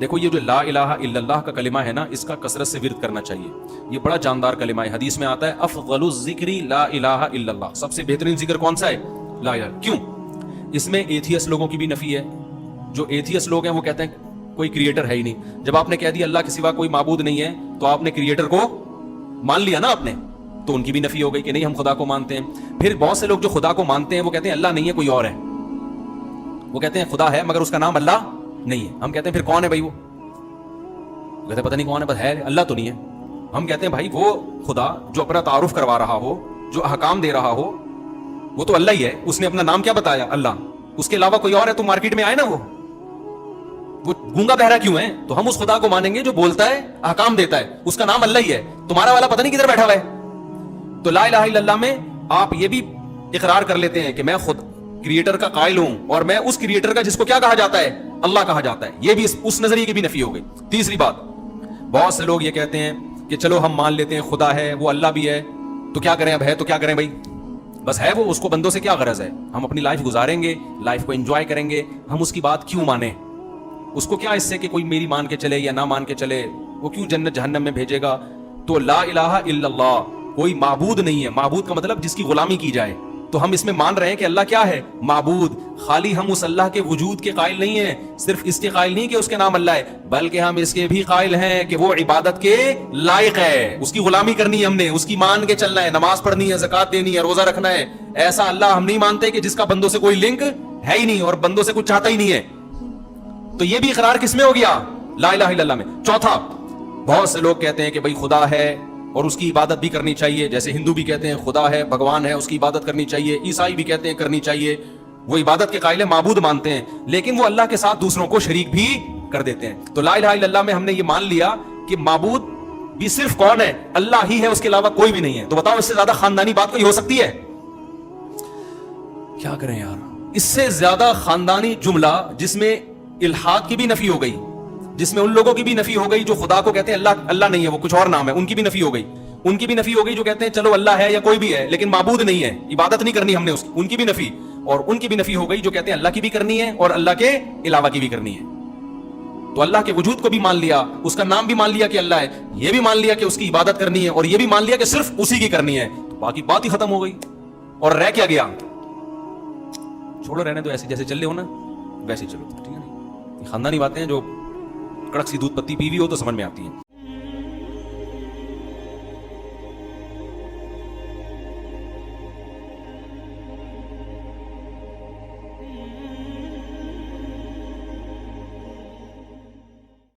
دیکھو یہ جو لا الہ الا اللہ کا کلمہ ہے نا، اس کا کثرت سے ورد کرنا چاہیے. یہ بڑا جاندار کلمہ ہے. حدیث میں آتا ہے افضل الذکر لا الہ الا اللہ، سب سے بہترین ذکر کون سا ہے؟ لا الہ. کیوں؟ اس میں ایتھیس لوگوں کی بھی نفی ہے. جو ایتھیس لوگ ہیں وہ کہتے ہیں کوئی کریٹر ہے ہی نہیں. جب آپ نے کہہ دیا اللہ کے سوا کوئی معبود نہیں ہے تو آپ نے کریٹر کو مان لیا نا آپ نے، تو ان کی بھی نفی ہو گئی کہ نہیں ہم خدا کو مانتے ہیں. پھر بہت سے لوگ جو خدا کو مانتے ہیں وہ کہتے ہیں اللہ نہیں ہے کوئی اور ہے. وہ کہتے ہیں خدا ہے مگر اس کا نام اللہ نہیں ہے. ہم کہتے ہیں پھر کون ہے بھائی؟ وہ کہتے ہیں پتہ نہیں کون ہے، بس ہے اللہ تو نہیں ہے. ہم کہتے ہیں بھائی وہ خدا جو اپنا تعارف کروا رہا ہو، جو احکام دے رہا ہو، وہ تو اللہ ہی ہے. اس نے اپنا نام کیا بتایا؟ اللہ. اس کے علاوہ کوئی اور ہے تو مارکیٹ میں آئے نا، وہ گونگا بہرا کیوں ہے؟ تو ہم اس خدا کو مانیں گے جو بولتا ہے، احکام دیتا ہے، اس کا نام اللہ ہی ہے. تمہارا والا پتہ نہیں کدھر بیٹھا ہوا ہے. تو لا الہ الا اللہ میں آپ یہ بھی اقرار کر لیتے ہیں کہ میں خود کریٹر کا قائل ہوں، اور میں اس کریٹر کا جس کو کیا کہا جاتا ہے؟ اللہ کہا جاتا ہے. یہ بھی اس نظریے کی بھی نفی ہو گئی. تیسری بات، بہت سے لوگ یہ کہتے ہیں کہ چلو ہم مان لیتے ہیں خدا ہے، وہ اللہ بھی ہے، تو کیا کریں؟ اب ہے تو کیا کریں بھائی؟ بس ہے وہ، اس کو بندوں سے کیا غرض ہے؟ ہم اپنی لائف گزاریں گے، لائف کو انجوائے کریں گے، ہم اس کی بات کیوں مانیں؟ اس کو کیا اس سے کہ کوئی میری مان کے چلے یا نہ مان کے چلے، وہ کیوں جنت جہنم میں بھیجے گا؟ تو لا الہ الا اللہ، کوئی معبود نہیں ہے. معبود کا مطلب جس کی غلامی کی جائے. تو ہم اس میں مان رہے ہیں کہ اللہ کیا ہے؟ معبود. خالی ہم اس اللہ کے وجود کے قائل نہیں ہیں، صرف اس کے قائل نہیں کہ اس کے نام اللہ ہے، بلکہ ہم اس کے بھی قائل ہیں کہ وہ عبادت کے لائق ہے. اس کی غلامی کرنی ہے ہم نے، اس کی مان کے چلنا ہے، نماز پڑھنی ہے، زکوٰۃ دینی ہے، روزہ رکھنا ہے. ایسا اللہ ہم نہیں مانتے کہ جس کا بندوں سے کوئی لنک ہے ہی نہیں اور بندوں سے کچھ چاہتا ہی نہیں ہے. تو یہ بھی اقرار کس میں ہو گیا؟ لا الہ الا اللہ میں. چوتھا، بہت سے لوگ کہتے ہیں کہ بھائی خدا ہے اور اس کی عبادت بھی کرنی چاہیے. جیسے ہندو بھی کہتے ہیں خدا ہے، بھگوان ہے، اس کی عبادت کرنی چاہیے. عیسائی بھی کہتے ہیں کرنی چاہیے. وہ عبادت کے قائل ہیں، معبود مانتے ہیں، لیکن وہ اللہ کے ساتھ دوسروں کو شریک بھی کر دیتے ہیں. تو لا الہ الا اللہ میں ہم نے یہ مان لیا کہ معبود بھی صرف کون ہے؟ اللہ ہی ہے، اس کے علاوہ کوئی بھی نہیں ہے. تو بتاؤ اس سے زیادہ خاندانی بات کوئی ہو سکتی ہے؟ کیا کریں یار؟ اس سے زیادہ خاندانی جملہ جس میں الحاد کی بھی نفی ہو گئی، جس میں ان لوگوں کی بھی نفی ہو گئی جو خدا کو کہتے ہیں اللہ نہیں ہے، وہ کچھ اور نام ہے، ان کی بھی نفی ہو گئی. ان کی بھی نفی ہو گئی جو کہتے ہیں چلو اللہ ہے یا کوئی بھی ہے لیکن معبود نہیں ہے، عبادت نہیں کرنی ہم نے اس کی، ان کی بھی نفی. اور ان کی بھی نفی ہو گئی جو کہتے ہیں اللہ کی بھی کرنی ہے اور اللہ کے علاوہ کی بھی کرنی ہے. تو اللہ کے وجود کو بھی مان لیا، اس کا نام بھی مان لیا کہ اللہ ہے، یہ بھی مان لیا کہ اس کی عبادت کرنی ہے، اور یہ بھی مان لیا کہ صرف اسی کی کرنی ہے. تو باقی بات ہی ختم ہو گئی. اور رہ کیا گیا؟ چھوڑو، رہنے دو، ایسے جیسے چل رہے ہو نا ویسے چلو، ٹھیک ہے نا. یہ خاندانی باتیں ہیں جو کڑک سی دودھ پتی پی ہوئی ہو تو سمجھ میں آتی ہیں.